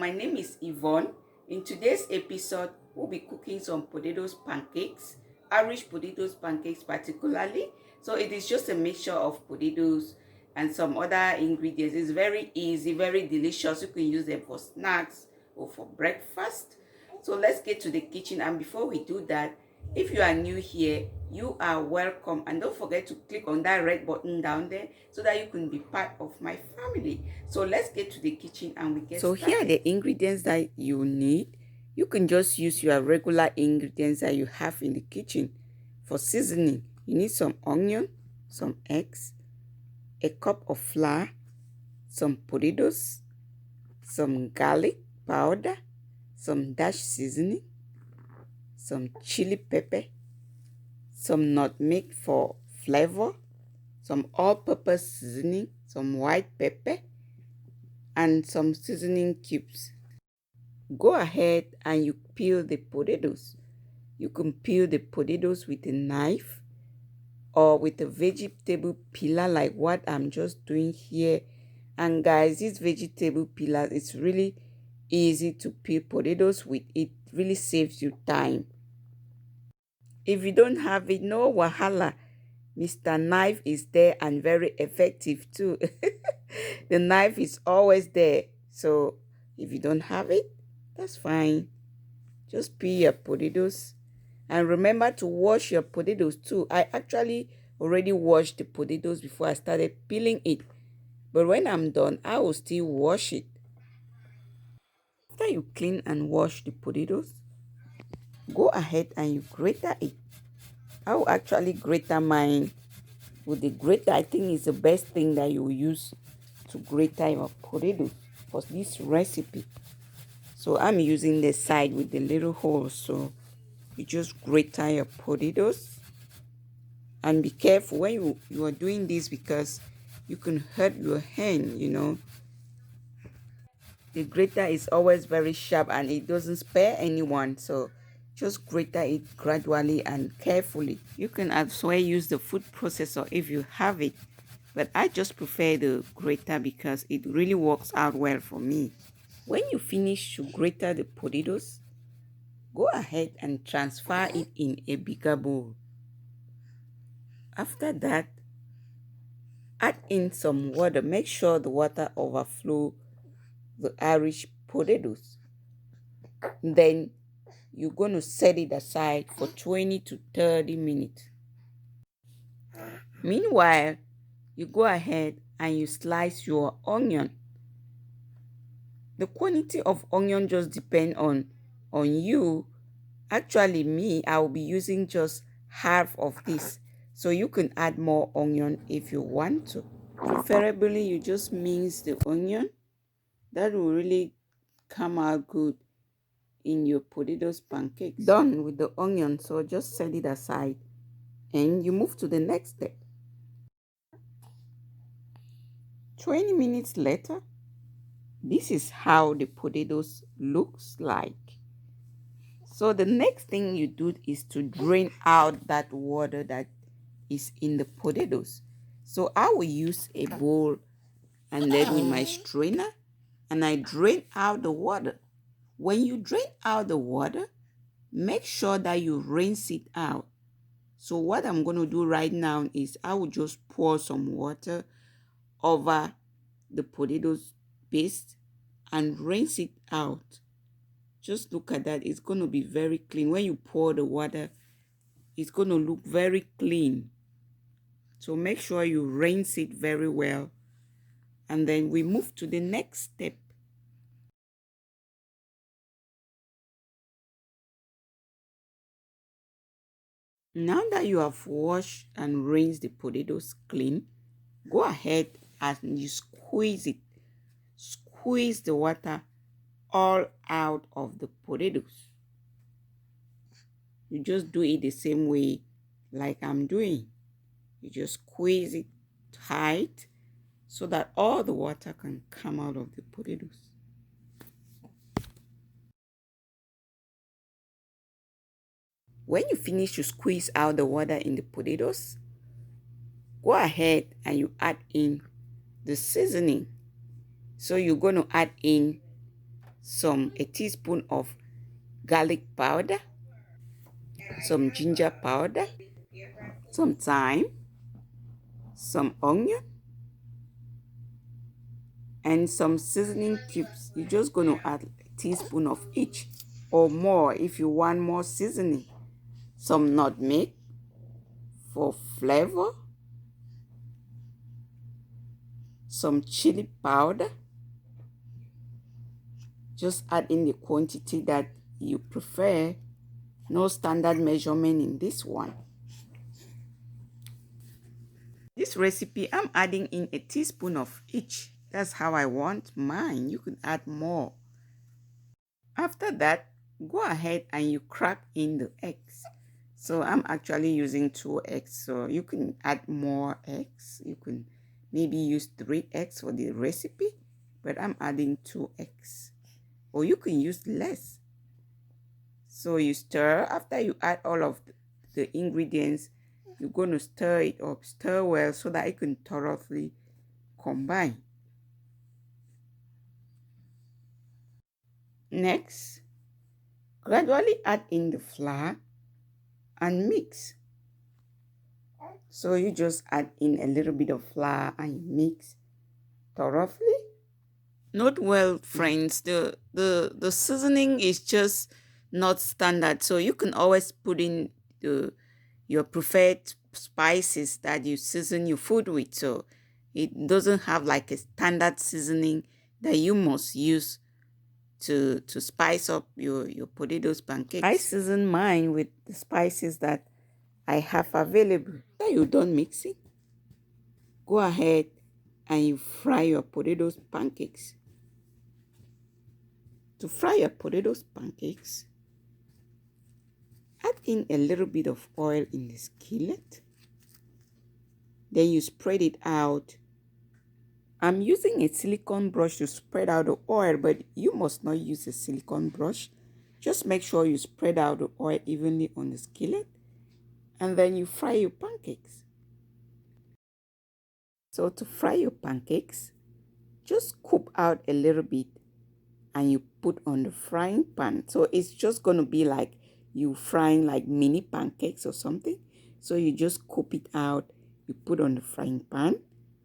my name is Yvonne. In today's episode, we'll be cooking some potatoes pancakes, Irish potatoes pancakes particularly. So it is just a mixture of potatoes and some other ingredients. It's very easy, very delicious. You can use them for snacks or for breakfast. So let's get to the kitchen, and before we do that, if you are new here, you are welcome, and don't forget to click on that red button down there so that you can be part of my family. So let's get to the kitchen and we get started. Here are the ingredients that you need. You can just use your regular ingredients that you have in the kitchen. For seasoning, you need some onion, some eggs, a cup of flour, some potatoes, some garlic powder, some dash seasoning, some chili pepper, some nutmeg for flavor, some all-purpose seasoning, some white pepper, and some seasoning cubes. Go ahead and you peel the potatoes. You can peel the potatoes with a knife or with a vegetable peeler like what I'm just doing here. And guys, this vegetable peeler is really easy to peel potatoes with. It really saves you time. If you don't have it, no wahala. Mr. Knife is there and very effective too. The knife is always there. So if you don't have it, that's fine. Just peel your potatoes. And remember to wash your potatoes too. I actually already washed the potatoes before I started peeling it. But when I'm done, I will still wash it. After you clean and wash the potatoes, go ahead and you grater it. I will actually grater mine with the grater. I think it's the best thing that you will use to grater your potatoes for this recipe. So I'm using the side with the little holes. So you just grater your potatoes. And be careful when you are doing this because you can hurt your hand, you know. The grater is always very sharp and it doesn't spare anyone. So just grater it gradually and carefully. You can as well use the food processor if you have it. But I just prefer the grater because it really works out well for me. When you finish to grater the potatoes, go ahead and transfer it in a bigger bowl. After that, add in some water. Make sure the water overflow the Irish potatoes. Then you're going to set it aside for 20 to 30 minutes. Meanwhile, you go ahead and you slice your onion. The quantity of onion just depends on you. Actually, me, I will be using just half of this. So you can add more onion if you want to. Preferably, you just mince the onion. That will really come out good in your potatoes pancakes. Done with the onion, so just set it aside and you move to the next step. 20 minutes later, this is how the potatoes looks like. So the next thing you do is to drain out that water that is in the potatoes. So I will use a bowl and then with my strainer and I drain out the water. When you drain out the water, make sure that you rinse it out. So what I'm going to do right now is I will just pour some water over the potatoes paste and rinse it out. Just look at that. It's going to be very clean. When you pour the water, it's going to look very clean. So make sure you rinse it very well. And then we move to the next step. Now that you have washed and rinsed the potatoes clean, go ahead and you squeeze it. Squeeze the water all out of the potatoes. You just do it the same way like I'm doing. You just squeeze it tight so that all the water can come out of the potatoes. When you finish to squeeze out the water in the potatoes, go ahead and you add in the seasoning. So you're going to add in a teaspoon of garlic powder, some ginger powder, some thyme, some onion, and some seasoning cubes. You're just going to add a teaspoon of each or more if you want more seasoning. Some nutmeg for flavor, some chili powder. Just add in the quantity that you prefer. No standard measurement in this one. This recipe, I'm adding in a teaspoon of each. That's how I want mine. You can add more. After that, go ahead and you crack in the eggs. So I'm actually using 2 eggs. So you can add more eggs. You can maybe use 3 eggs for the recipe, but I'm adding 2 eggs. Or you can use less. So you stir. After you add all of the ingredients, you're going to stir it up, stir well so that it can thoroughly combine. Next, gradually add in the flour and mix. So you just add in a little bit of flour and mix thoroughly. Note well, friends, the seasoning is just not standard. So you can always put in your preferred spices that you season your food with. So it doesn't have like a standard seasoning that you must use to spice up your potatoes pancakes. I season mine with the spices that I have available. After you're done mixing, go ahead and you fry your potatoes pancakes. To fry your potatoes pancakes, add in a little bit of oil in the skillet. Then you spread it out. I'm using a silicone brush to spread out the oil, but you must not use a silicone brush. Just make sure you spread out the oil evenly on the skillet, and then you fry your pancakes. So to fry your pancakes, just scoop out a little bit and you put on the frying pan. So it's just going to be like you frying like mini pancakes or something. So you just scoop it out, you put on the frying pan,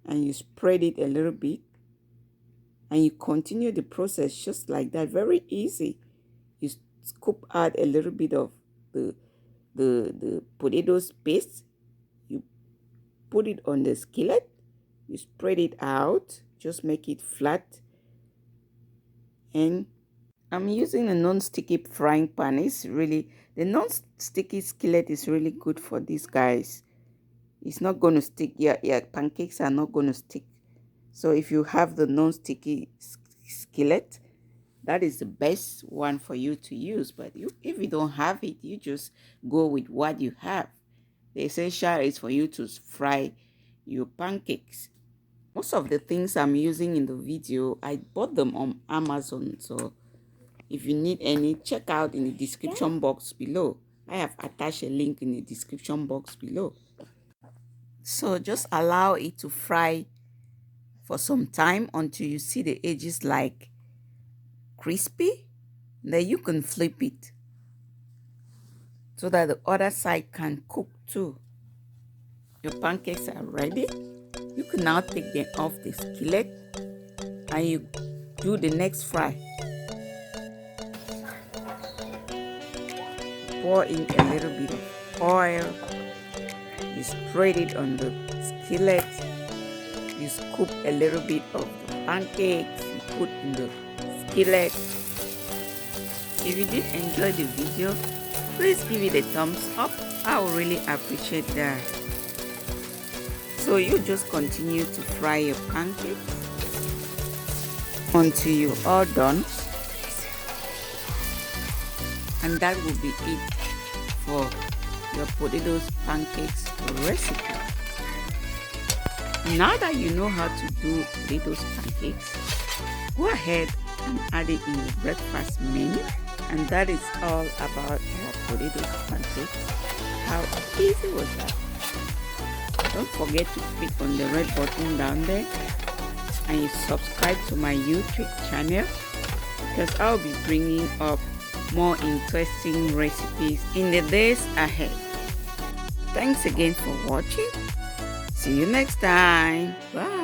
and you spread it a little bit, and you continue the process just like that. Very easy. You scoop out a little bit of the potatoes paste, you put it on the skillet, you spread it out, just make it flat. And I'm using a non-sticky frying pan. The non-sticky skillet is really good for these guys. It's not going to stick. Your pancakes are not going to stick. So if you have the non-sticky skillet, that is the best one for you to use. But if you don't have it, you just go with what you have. The essential is for you to fry your pancakes. Most of the things I'm using in the video, I bought them on Amazon. So if you need any, check out in the description box below. I have attached a link in the description box below. So just allow it to fry for some time until you see the edges like crispy. Then you can flip it so that the other side can cook too. Your pancakes are ready. You can now take them off the skillet and you do the next fry. Pour in a little bit of oil. You spread it on the skillet. You scoop a little bit of the pancakes. You put in the skillet. If you did enjoy the video, please give it a thumbs up. I would really appreciate that. So you just continue to fry your pancakes until you're all done. And that will be it for your potatoes pancakes recipe. Now that you know how to do potatoes pancakes, go ahead and add it in your breakfast menu. And that is all about our potatoes pancakes. How easy was that? Don't forget to click on the red button down there and you subscribe to my YouTube channel because I'll be bringing up more interesting recipes in the days ahead. Thanks again for watching. See you next time. Bye.